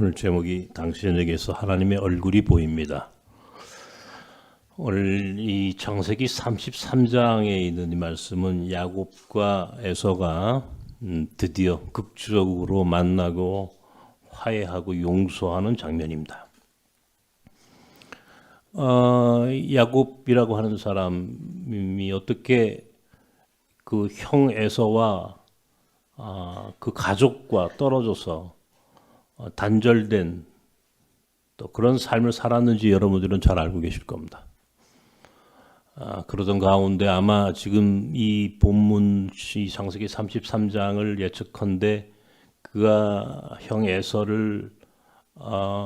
오늘 제목이 당신에게서 하나님의 얼굴이 보입니다. 오늘 이 창세기 33장에 있는 이 말씀은 야곱과 에서가 드디어 극적으로 만나고 화해하고 용서하는 장면입니다. 야곱이라고 하는 사람이 어떻게 그 형 에서와 그 가족과 떨어져서 단절된 또 그런 삶을 살았는지 여러분들은 잘 알고 계실 겁니다. 그러던 가운데 아마 지금 이 본문 이 창세기 33장을 예측컨대 그가 형 에서를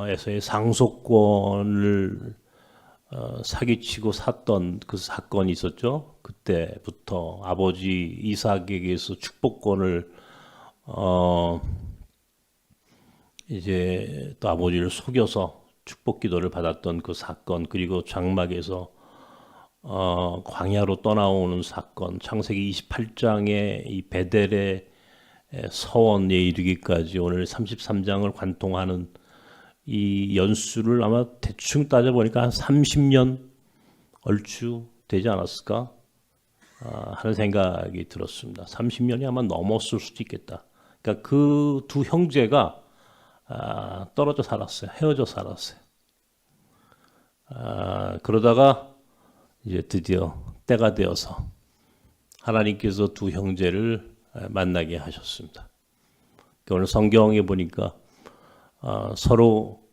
에서의 상속권을 사기치고 샀던 그 사건이 있었죠. 그때부터 아버지 이삭에게서 축복권을 이제 또 아버지를 속여서 축복 기도를 받았던 그 사건, 그리고 장막에서 광야로 떠나오는 사건, 창세기 28장의 이 베델의 서원에 이르기까지 오늘 33장을 관통하는 이 연수를 아마 대충 따져보니까 한 30년 얼추 되지 않았을까 하는 생각이 들었습니다. 30년이 아마 넘었을 수도 있겠다. 그러니까 그 두 형제가 떨어져 살았어요. 헤어져 살았어요. 그러다가 이제 드디어 때가 되어서 하나님께서 두 형제를 만나게 하셨습니다. 오늘 성경에 보니까 서로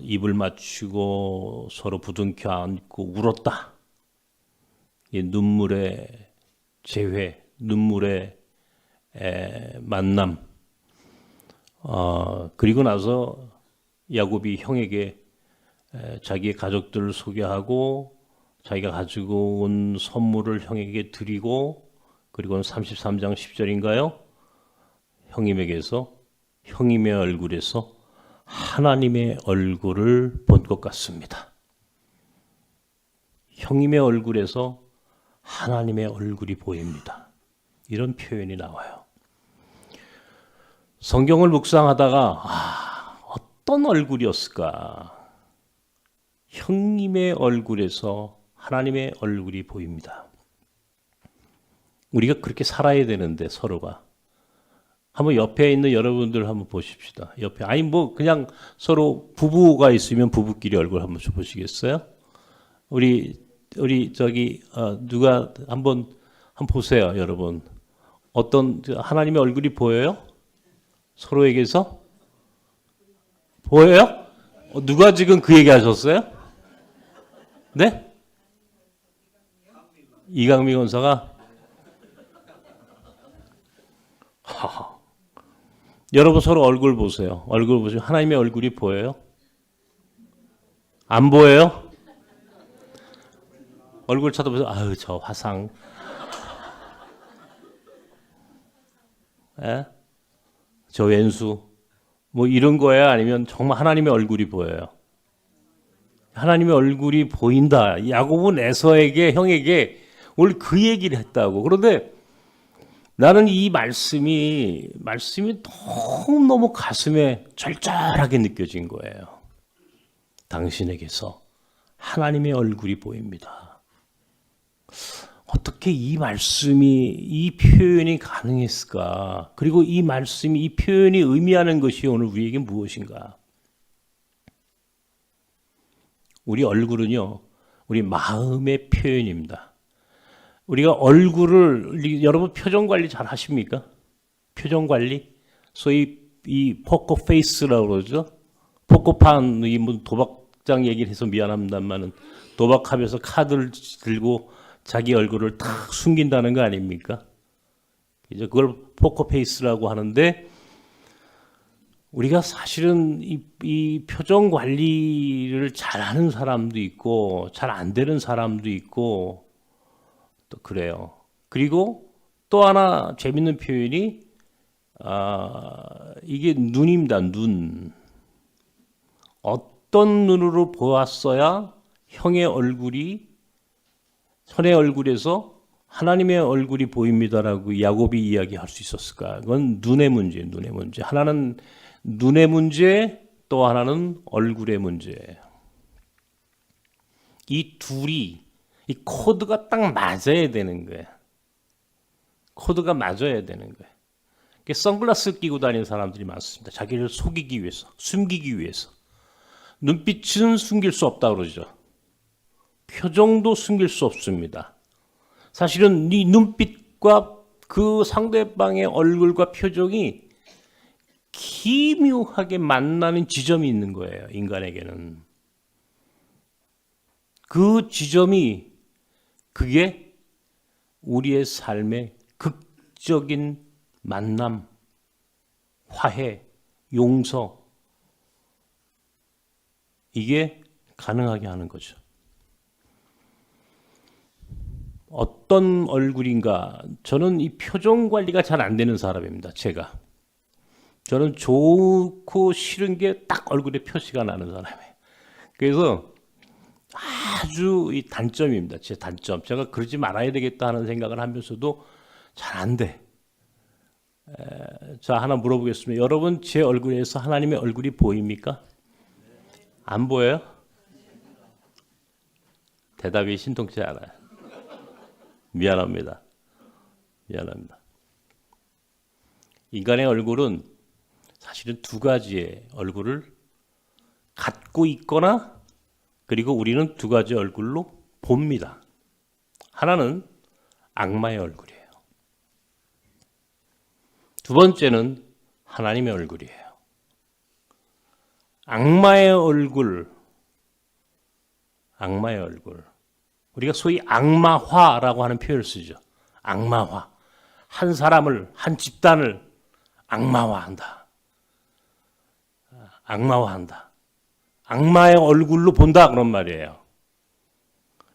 입을 맞추고 서로 부둥켜 안고 울었다. 이 눈물의 재회, 눈물의 만남. 그리고 나서 야곱이 형에게 자기의 가족들을 소개하고 자기가 가지고 온 선물을 형에게 드리고, 그리고는 33장 10절인가요? 형님의 얼굴에서 하나님의 얼굴을 본 것 같습니다. 형님의 얼굴에서 하나님의 얼굴이 보입니다. 이런 표현이 나와요. 성경을 묵상하다가 어떤 얼굴이었을까? 형님의 얼굴에서 하나님의 얼굴이 보입니다. 우리가 그렇게 살아야 되는데 서로가. 한번 옆에 있는 여러분들 한번 보십시다. 옆에 그냥 서로 부부가 있으면 부부끼리 얼굴 한번 보시겠어요? 우리 저기 누가 한번 보세요, 여러분. 어떤 하나님의 얼굴이 보여요? 서로에게서 보여요? 누가 지금 그 얘기 하셨어요? 네? 이강미 권사가? 여러분 서로 얼굴 보세요. 얼굴 보시면 하나님의 얼굴이 보여요? 안 보여요? 얼굴 쳐다보세요. 저 화상. 에? 저 왼수. 뭐 이런 거야? 아니면 정말 하나님의 얼굴이 보여요? 하나님의 얼굴이 보인다. 야곱은 에서에게, 형에게 오늘 그 얘기를 했다고. 그런데 나는 이 말씀이 너무 가슴에 절절하게 느껴진 거예요. 당신에게서 하나님의 얼굴이 보입니다. 어떻게 이 말씀이, 이 표현이 가능했을까? 그리고 이 말씀이, 이 표현이 의미하는 것이 오늘 우리에게 무엇인가? 우리 얼굴은요, 우리 마음의 표현입니다. 우리가 얼굴을, 여러분 표정 관리 잘 하십니까? 표정 관리? 소위 이 포커 페이스라고 그러죠? 포커판, 이 도박장 얘기를 해서 미안합니다만은 도박하면서 카드를 들고 자기 얼굴을 탁 숨긴다는 거 아닙니까? 이제 그걸 포커 페이스라고 하는데, 우리가 사실은 이 표정 관리를 잘하는 사람도 있고 잘 안 되는 사람도 있고 또 그래요. 그리고 또 하나 재밌는 표현이 이게 눈입니다. 눈. 어떤 눈으로 보았어야 형의 얼굴에서 하나님의 얼굴이 보입니다라고 야곱이 이야기할 수 있었을까? 그건 눈의 문제. 하나는 눈의 문제, 또 하나는 얼굴의 문제. 이 둘이 이 코드가 딱 맞아야 되는 거예요. 코드가 맞아야 되는 거예요. 선글라스 끼고 다니는 사람들이 많습니다. 자기를 속이기 위해서, 숨기기 위해서. 눈빛은 숨길 수 없다 그러죠. 표정도 숨길 수 없습니다. 사실은 네 눈빛과 그 상대방의 얼굴과 표정이 기묘하게 만나는 지점이 있는 거예요. 인간에게는. 그 지점이 그게 우리의 삶의 극적인 만남, 화해, 용서 이게 가능하게 하는 거죠. 어떤 얼굴인가? 저는 이 표정 관리가 잘 안 되는 사람입니다. 저는 좋고 싫은 게 딱 얼굴에 표시가 나는 사람이에요. 그래서 아주 이 단점입니다. 제 단점. 제가 그러지 말아야 되겠다 하는 생각을 하면서도 잘 안 돼. 자, 하나 물어보겠습니다. 여러분, 제 얼굴에서 하나님의 얼굴이 보입니까? 안 보여요? 대답이 신통치 않아요. 미안합니다. 인간의 얼굴은 사실은 두 가지의 얼굴을 갖고 있거나 그리고 우리는 두 가지 얼굴로 봅니다. 하나는 악마의 얼굴이에요. 두 번째는 하나님의 얼굴이에요. 악마의 얼굴. 우리가 소위 악마화라고 하는 표현을 쓰죠. 악마화. 한 사람을, 한 집단을 악마화한다. 악마의 얼굴로 본다 그런 말이에요.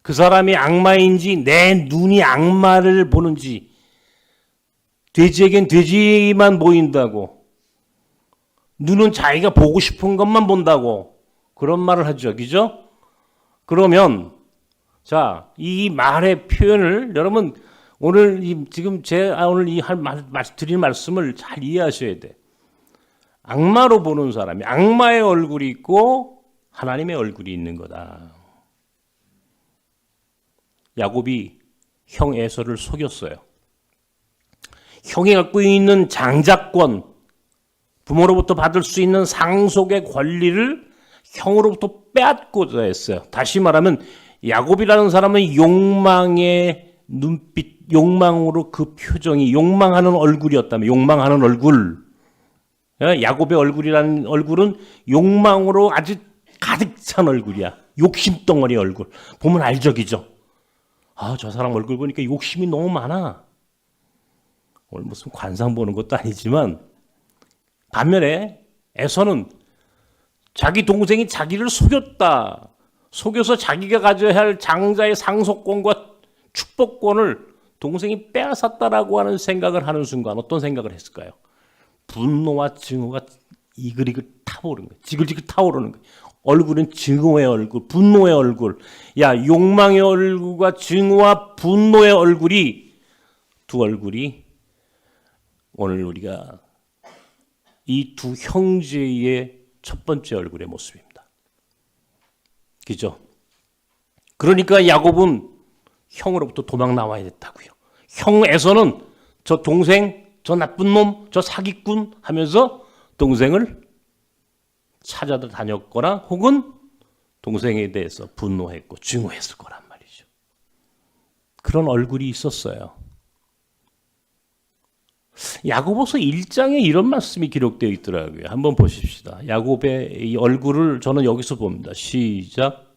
그 사람이 악마인지 내 눈이 악마를 보는지 돼지에겐 돼지만 보인다고 눈은 자기가 보고 싶은 것만 본다고 그런 말을 하죠. 그죠? 그러면 자, 이 말의 표현을 여러분 오늘 지금 오늘 드리는 말씀을 잘 이해하셔야 돼. 악마로 보는 사람이 악마의 얼굴이 있고 하나님의 얼굴이 있는 거다. 야곱이 형 에서를 속였어요. 형이 갖고 있는 장자권, 부모로부터 받을 수 있는 상속의 권리를 형으로부터 빼앗고자 했어요. 다시 말하면 야곱이라는 사람은 욕망의 눈빛, 욕망으로 그 표정이 욕망하는 얼굴이었다면 욕망하는 얼굴. 야곱의 얼굴이라는 얼굴은 욕망으로 아주 가득 찬 얼굴이야. 욕심덩어리 얼굴. 보면 알죠, 그죠? 아, 저 사람 얼굴 보니까 욕심이 너무 많아. 오늘 무슨 관상 보는 것도 아니지만 반면에 에서는 자기 동생이 자기를 속였다. 속여서 자기가 가져야 할 장자의 상속권과 축복권을 동생이 빼앗았다라고 하는 생각을 하는 순간 어떤 생각을 했을까요? 분노와 증오가 이글이글 타오르는 거예요. 지글지글 타오르는 거예요. 얼굴은 증오의 얼굴, 분노의 얼굴. 야, 욕망의 얼굴과 증오와 분노의 얼굴이 두 얼굴이 오늘 우리가 이 두 형제의 첫 번째 얼굴의 모습입니다. 그죠? 그러니까 야곱은 형으로부터 도망 나와야 됐다고요. 형 에서는 저 동생, 저 나쁜 놈, 저 사기꾼 하면서 동생을 찾아다녔거나 혹은 동생에 대해서 분노했고 증오했을 거란 말이죠. 그런 얼굴이 있었어요. 야고보서 1장에 이런 말씀이 기록되어 있더라고요. 한번 보십시다. 야곱의 이 얼굴을 저는 여기서 봅니다. 시작.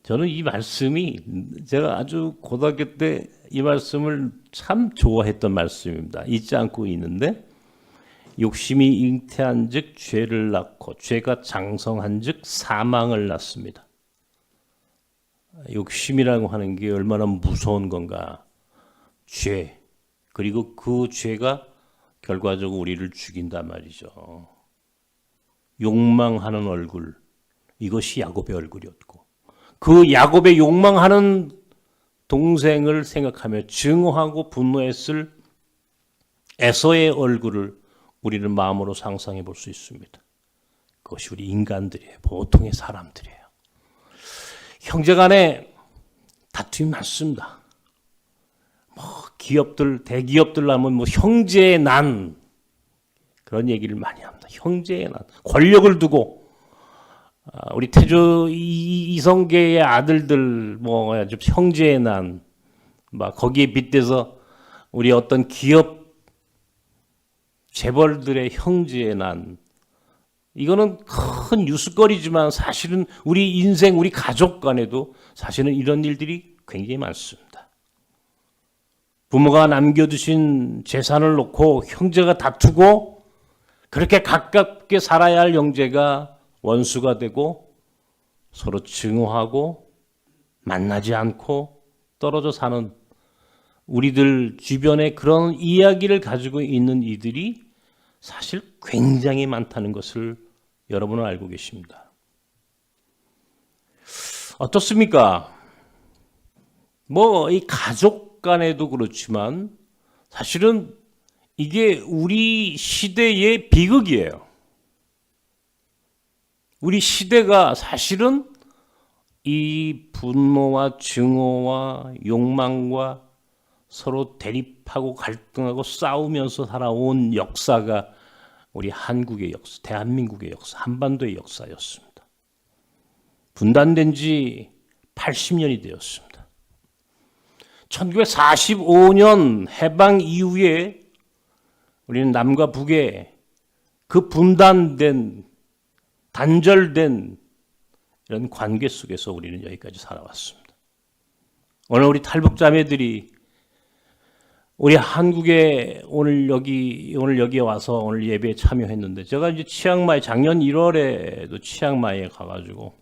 저는 이 말씀이 제가 아주 고등학교 때 이 말씀을 참 좋아했던 말씀입니다. 잊지 않고 있는데 욕심이 잉태한 즉 죄를 낳고 죄가 장성한 즉 사망을 낳습니다. 욕심이라고 하는 게 얼마나 무서운 건가. 죄. 그리고 그 죄가 결과적으로 우리를 죽인단 말이죠. 욕망하는 얼굴. 이것이 야곱의 얼굴이었고 그 야곱의 욕망하는 동생을 생각하며 증오하고 분노했을 에서의 얼굴을 우리는 마음으로 상상해 볼 수 있습니다. 그것이 우리 인간들이에요. 보통의 사람들이에요. 형제간에 다툼이 많습니다. 기업들, 대기업들 하면 형제의 난 그런 얘기를 많이 합니다. 형제의 난, 권력을 두고 우리 태조 이성계의 아들들 좀 형제의 난, 거기에 빗대서 우리 어떤 기업 재벌들의 형제의 난, 이거는 큰 뉴스거리지만 사실은 우리 인생, 우리 가족 간에도 사실은 이런 일들이 굉장히 많습니다. 부모가 남겨두신 재산을 놓고 형제가 다투고 그렇게 가깝게 살아야 할 형제가 원수가 되고 서로 증오하고 만나지 않고 떨어져 사는 우리들 주변에 그런 이야기를 가지고 있는 이들이 사실 굉장히 많다는 것을 여러분은 알고 계십니다. 어떻습니까? 이 가족 간에도 그렇지만 사실은 이게 우리 시대의 비극이에요. 우리 시대가 사실은 이 분노와 증오와 욕망과 서로 대립하고 갈등하고 싸우면서 살아온 역사가 우리 한국의 역사, 대한민국의 역사, 한반도의 역사였습니다. 분단된 지 80년이 되었습니다. 1945년 해방 이후에 우리는 남과 북의 그 분단된, 단절된 이런 관계 속에서 우리는 여기까지 살아왔습니다. 오늘 우리 탈북자매들이 우리 한국에 오늘 여기에 와서 오늘 예배에 참여했는데 제가 이제 치앙마이 작년 1월에도 치앙마이에 가가지고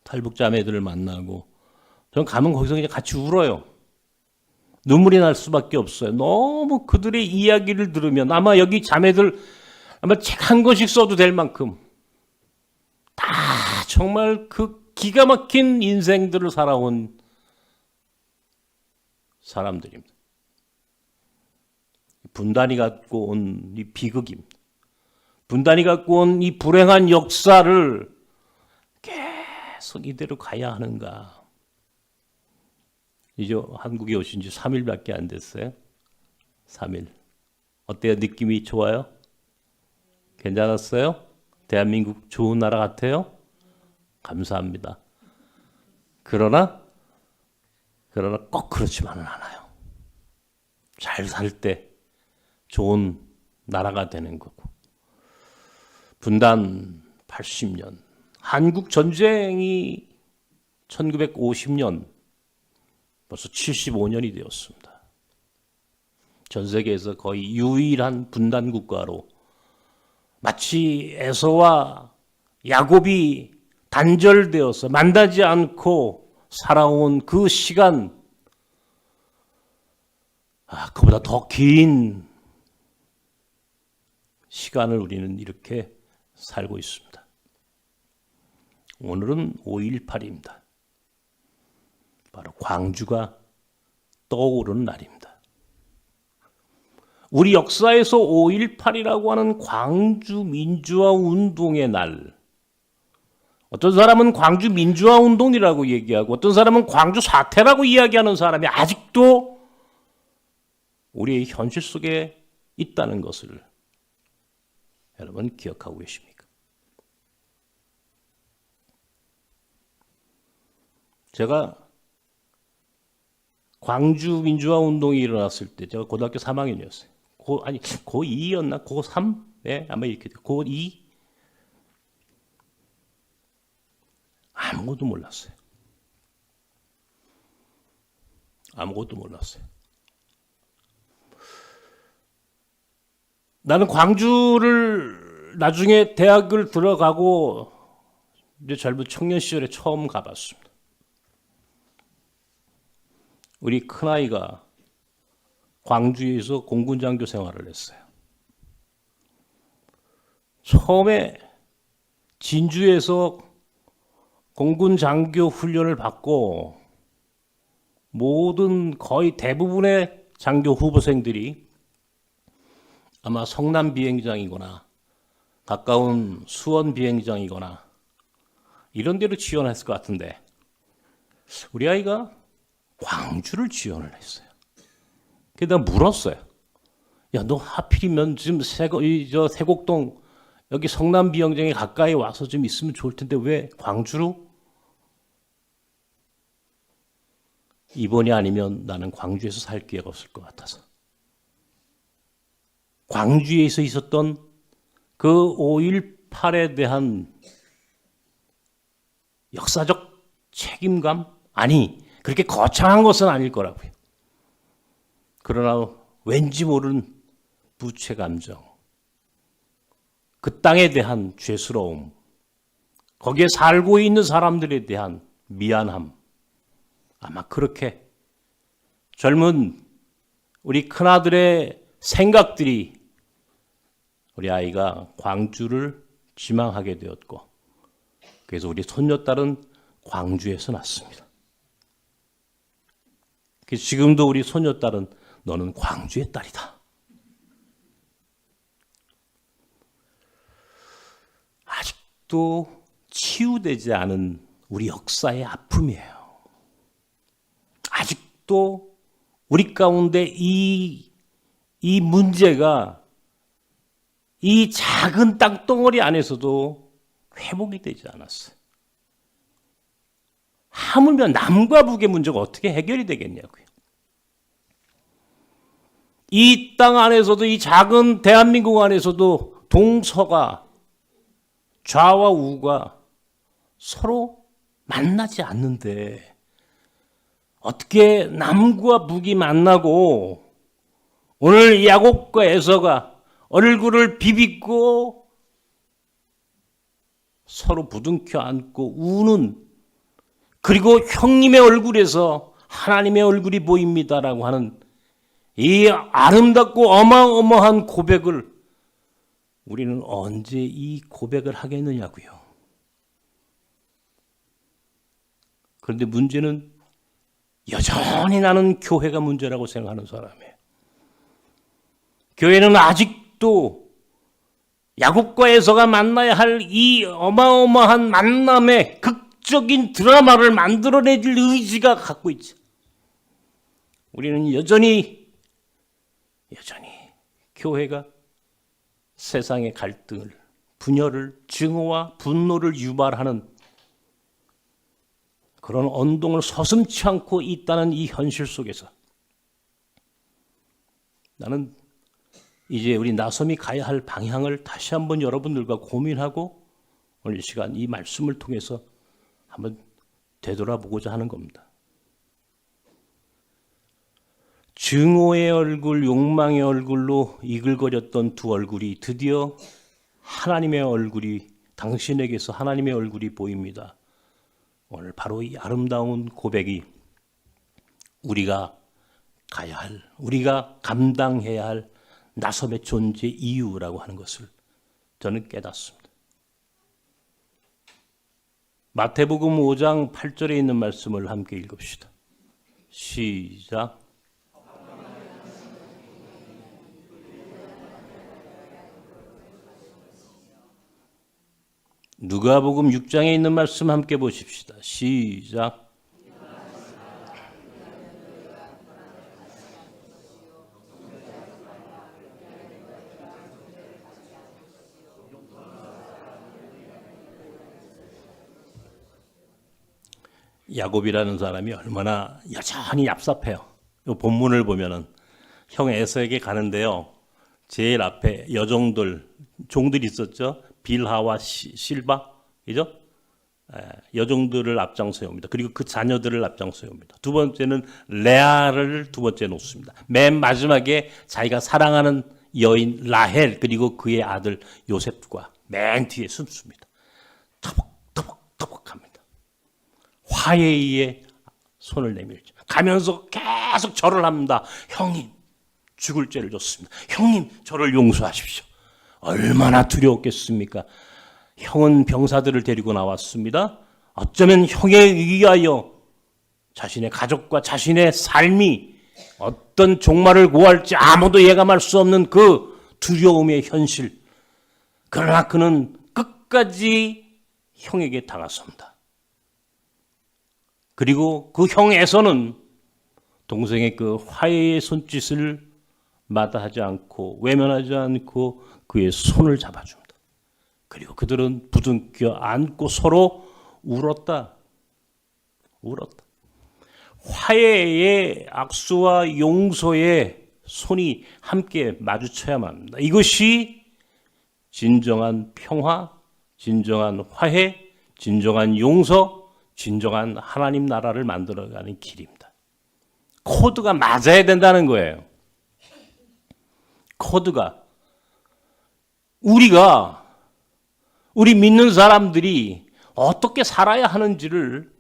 탈북자매들을 만나고 저는 가면 거기서 그냥 같이 울어요. 눈물이 날 수밖에 없어요. 너무 그들의 이야기를 들으면 아마 여기 자매들 아마 책 한 권씩 써도 될 만큼 다 정말 그 기가 막힌 인생들을 살아온 사람들입니다. 분단이 갖고 온 이 비극입니다. 분단이 갖고 온 이 불행한 역사를 계속 이대로 가야 하는가. 이제 한국에 오신 지 3일밖에 안 됐어요. 3일. 어때요? 느낌이 좋아요? 괜찮았어요? 대한민국 좋은 나라 같아요? 감사합니다. 그러나 꼭 그렇지만은 않아요. 잘 살 때 좋은 나라가 되는 거고. 분단 80년. 한국 전쟁이 1950년 벌써 75년이 되었습니다. 전 세계에서 거의 유일한 분단 국가로 마치 에서와 야곱이 단절되어서 만나지 않고 살아온 그 시간, 그보다 더 긴 시간을 우리는 이렇게 살고 있습니다. 오늘은 5.18입니다. 바로 광주가 떠오르는 날입니다. 우리 역사에서 5.18이라고 하는 광주 민주화 운동의 날, 어떤 사람은 광주 민주화 운동이라고 얘기하고 어떤 사람은 광주 사태라고 이야기하는 사람이 아직도 우리의 현실 속에 있다는 것을 여러분 기억하고 계십니까? 제가 광주 민주화 운동이 일어났을 때 제가 고등학교 3학년이었어요. 고2였나? 고3? 네, 아마 이렇게 고2? 아무것도 몰랐어요. 아무것도 몰랐어요. 나는 광주를 나중에 대학을 들어가고 이제 젊은 청년 시절에 처음 가봤습니다. 우리 큰아이가 광주에서 공군장교 생활을 했어요. 처음에 진주에서 공군 장교 훈련을 받고 모든 거의 대부분의 장교 후보생들이 아마 성남 비행장이거나 가까운 수원 비행장이거나 이런 데로 지원했을 것 같은데 우리 아이가 광주를 지원을 했어요. 그래서 내가 물었어요. 야, 너 하필이면 지금 세곡동 여기 성남 비행장에 가까이 와서 좀 있으면 좋을 텐데 왜 광주로? 이번이 아니면 나는 광주에서 살 기회가 없을 것 같아서. 광주에서 있었던 그 5.18에 대한 역사적 책임감? 아니, 그렇게 거창한 것은 아닐 거라고요. 그러나 왠지 모르는 부채 감정, 그 땅에 대한 죄스러움, 거기에 살고 있는 사람들에 대한 미안함, 아마 그렇게 젊은 우리 큰아들의 생각들이 우리 아이가 광주를 지망하게 되었고, 그래서 우리 손녀딸은 광주에서 났습니다. 그래서 지금도 우리 손녀딸은 너는 광주의 딸이다. 아직도 치유되지 않은 우리 역사의 아픔이에요. 아직도 우리 가운데 이 문제가 이 작은 땅덩어리 안에서도 회복이 되지 않았어요. 하물며 남과 북의 문제가 어떻게 해결이 되겠냐고요. 이 땅 안에서도 이 작은 대한민국 안에서도 동서가 좌와 우가 서로 만나지 않는데 어떻게 남과 북이 만나고 오늘 야곱과 에서가 얼굴을 비비고 서로 부둥켜 안고 우는, 그리고 형님의 얼굴에서 하나님의 얼굴이 보입니다라고 하는 이 아름답고 어마어마한 고백을 우리는 언제 이 고백을 하겠느냐고요. 그런데 문제는 여전히 나는 교회가 문제라고 생각하는 사람이에요. 교회는 아직도 야곱과 에서가 만나야 할 이 어마어마한 만남의 극적인 드라마를 만들어내줄 의지가 갖고 있죠. 우리는 여전히 교회가 세상의 갈등을, 분열을, 증오와 분노를 유발하는 그런 언동을 서슴지 않고 있다는 이 현실 속에서 나는 이제 우리 나섬이 가야 할 방향을 다시 한번 여러분들과 고민하고 오늘 이 시간 이 말씀을 통해서 한번 되돌아보고자 하는 겁니다. 증오의 얼굴, 욕망의 얼굴로 이글거렸던 두 얼굴이 드디어 하나님의 얼굴이, 당신에게서 하나님의 얼굴이 보입니다. 오늘 바로 이 아름다운 고백이 우리가 가야 할, 우리가 감당해야 할 나섬의 존재 이유라고 하는 것을 저는 깨닫습니다. 마태복음 5장 8절에 있는 말씀을 함께 읽읍시다. 시작. 누가복음 6장에 있는 말씀 함께 보십시다. 시작. 야곱이라는 사람이 얼마나 여전히 얍삽해요. 이 본문을 보면은 형 에서에게 가는데요. 제일 앞에 여종들, 종들이 있었죠. 빌하와 실바, 그죠? 여종들을 앞장 세웁니다. 그리고 그 자녀들을 앞장 세웁니다. 두 번째는 레아를 두 번째 놓습니다. 맨 마지막에 자기가 사랑하는 여인 라헬 그리고 그의 아들 요셉과 맨 뒤에 숨습니다. 터벅터벅터벅합니다. 화해의 손을 내밀죠. 가면서 계속 절을 합니다. 형님, 죽을 죄를 졌습니다. 형님, 저를 용서하십시오. 얼마나 두려웠겠습니까? 형은 병사들을 데리고 나왔습니다. 어쩌면 형에 의하여 자신의 가족과 자신의 삶이 어떤 종말을 고할지 아무도 예감할 수 없는 그 두려움의 현실. 그러나 그는 끝까지 형에게 당했습니다. 그리고 그 형에서는 동생의 그 화해의 손짓을 마다하지 않고 외면하지 않고 그의 손을 잡아줍니다. 그리고 그들은 부둥켜 안고 서로 울었다. 화해의 악수와 용서의 손이 함께 마주쳐야만 합니다. 이것이 진정한 평화, 진정한 화해, 진정한 용서, 진정한 하나님 나라를 만들어가는 길입니다. 코드가 맞아야 된다는 거예요. 코드가. 우리 믿는 사람들이 어떻게 살아야 하는지를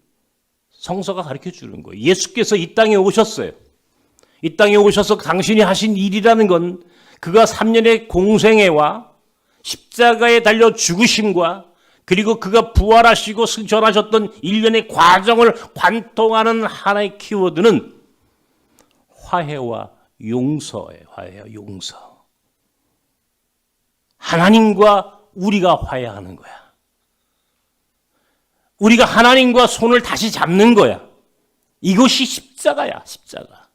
성서가 가르쳐 주는 거예요. 예수께서 이 땅에 오셨어요. 이 땅에 오셔서 당신이 하신 일이라는 건 그가 3년의 공생애와 십자가에 달려 죽으심과 그리고 그가 부활하시고 승천하셨던 일련의 과정을 관통하는 하나의 키워드는 화해와 용서예요. 화해와 용서. 하나님과 우리가 화해하는 거야. 우리가 하나님과 손을 다시 잡는 거야. 이것이 십자가야, 십자가.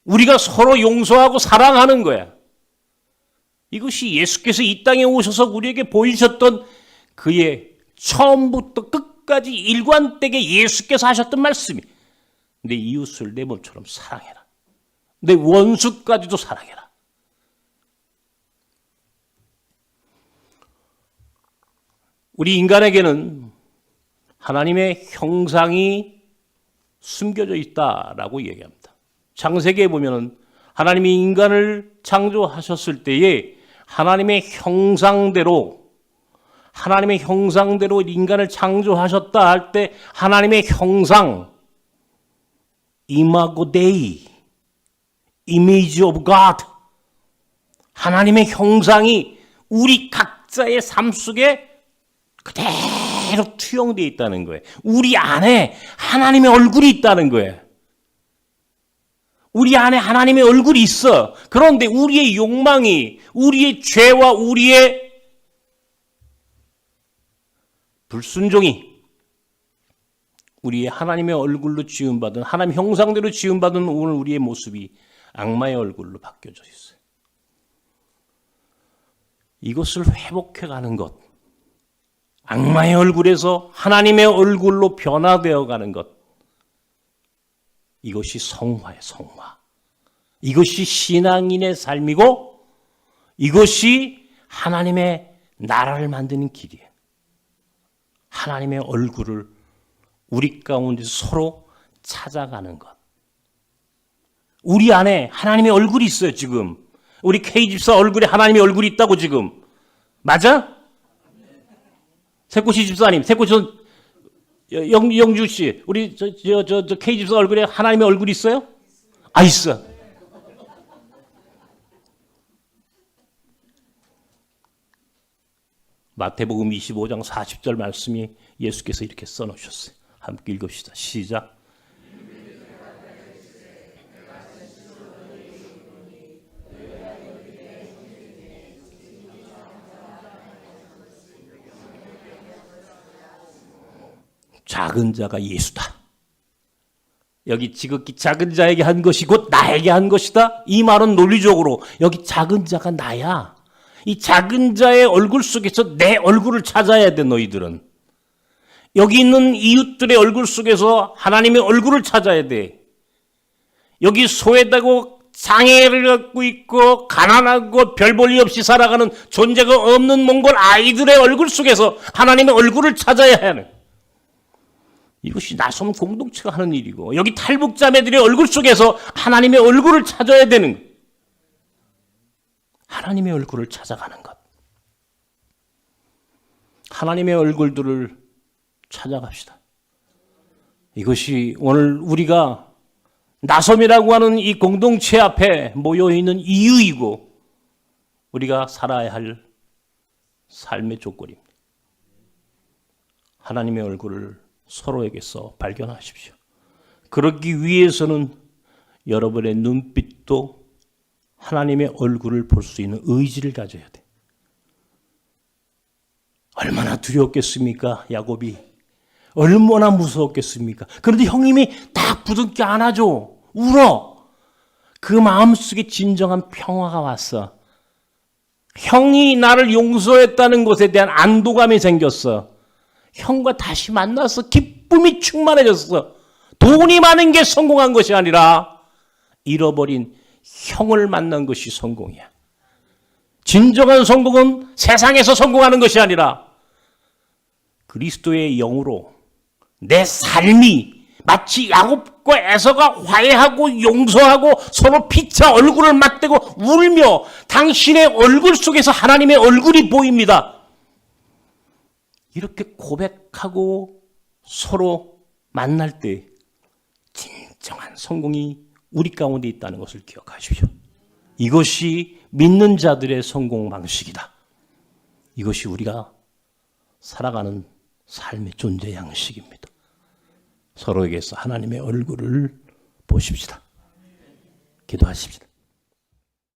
우리가 서로 용서하고 사랑하는 거야. 이것이 예수께서 이 땅에 오셔서 우리에게 보이셨던 그의 처음부터 끝까지 일관되게 예수께서 하셨던 말씀이 내 이웃을 내 몸처럼 사랑해라. 내 원수까지도 사랑해라. 우리 인간에게는 하나님의 형상이 숨겨져 있다라고 얘기합니다. 창세기에 보면은 하나님이 인간을 창조하셨을 때에 하나님의 형상대로 인간을 창조하셨다 할 때 하나님의 형상, 이마고 데이, image of God, 하나님의 형상이 우리 각자의 삶 속에 그대로 투영되어 있다는 거예요. 우리 안에 하나님의 얼굴이 있다는 거예요. 우리 안에 하나님의 얼굴이 있어. 그런데 우리의 욕망이, 우리의 죄와 우리의 불순종이 우리의 하나님의 얼굴로 지음받은, 하나님 형상대로 지음받은 오늘 우리의 모습이 악마의 얼굴로 바뀌어져 있어요. 이것을 회복해가는 것, 악마의 얼굴에서 하나님의 얼굴로 변화되어 가는 것, 이것이 성화예요, 성화. 이것이 신앙인의 삶이고 이것이 하나님의 나라를 만드는 길이에요. 하나님의 얼굴을 우리 가운데 서로 찾아가는 것. 우리 안에 하나님의 얼굴이 있어요, 지금. 우리 K집사 얼굴에 하나님의 얼굴이 있다고 지금. 맞아? 새꼬시 집사님, 영주 씨, 우리 저 K집사 얼굴에 하나님의 얼굴이 있어요? 아, 있어. 마태복음 25장 40절 말씀이 예수께서 이렇게 써놓으셨어요. 함께 읽읍시다. 시작. 작은 자가 예수다. 여기 지극히 작은 자에게 한 것이 곧 나에게 한 것이다. 이 말은 논리적으로 여기 작은 자가 나야. 이 작은 자의 얼굴 속에서 내 얼굴을 찾아야 돼, 너희들은. 여기 있는 이웃들의 얼굴 속에서 하나님의 얼굴을 찾아야 돼. 여기 소외되고 장애를 갖고 있고 가난하고 별 볼 일 없이 살아가는 존재가 없는 몽골 아이들의 얼굴 속에서 하나님의 얼굴을 찾아야 하는, 이것이 나섬 공동체가 하는 일이고, 여기 탈북자매들의 얼굴 속에서 하나님의 얼굴을 찾아야 되는 거예요. 하나님의 얼굴을 찾아가는 것. 하나님의 얼굴들을 찾아갑시다. 이것이 오늘 우리가 나섬이라고 하는 이 공동체 앞에 모여있는 이유이고 우리가 살아야 할 삶의 조건입니다. 하나님의 얼굴을 서로에게서 발견하십시오. 그러기 위해서는 여러분의 눈빛도 하나님의 얼굴을 볼 수 있는 의지를 가져야 돼. 얼마나 두려웠겠습니까? 야곱이. 얼마나 무서웠겠습니까? 그런데 형님이 딱 부둥켜 안아줘. 울어. 그 마음속에 진정한 평화가 왔어. 형이 나를 용서했다는 것에 대한 안도감이 생겼어. 형과 다시 만나서 기쁨이 충만해졌어. 돈이 많은 게 성공한 것이 아니라 잃어버린 형을 만난 것이 성공이야. 진정한 성공은 세상에서 성공하는 것이 아니라 그리스도의 영으로 내 삶이 마치 야곱과 에서가 화해하고 용서하고 서로 피차 얼굴을 맞대고 울며 당신의 얼굴 속에서 하나님의 얼굴이 보입니다. 이렇게 고백하고 서로 만날 때 진정한 성공이 우리 가운데 있다는 것을 기억하십시오. 이것이 믿는 자들의 성공 방식이다. 이것이 우리가 살아가는 삶의 존재 양식입니다. 서로에게서 하나님의 얼굴을 보십시다. 기도하십시다.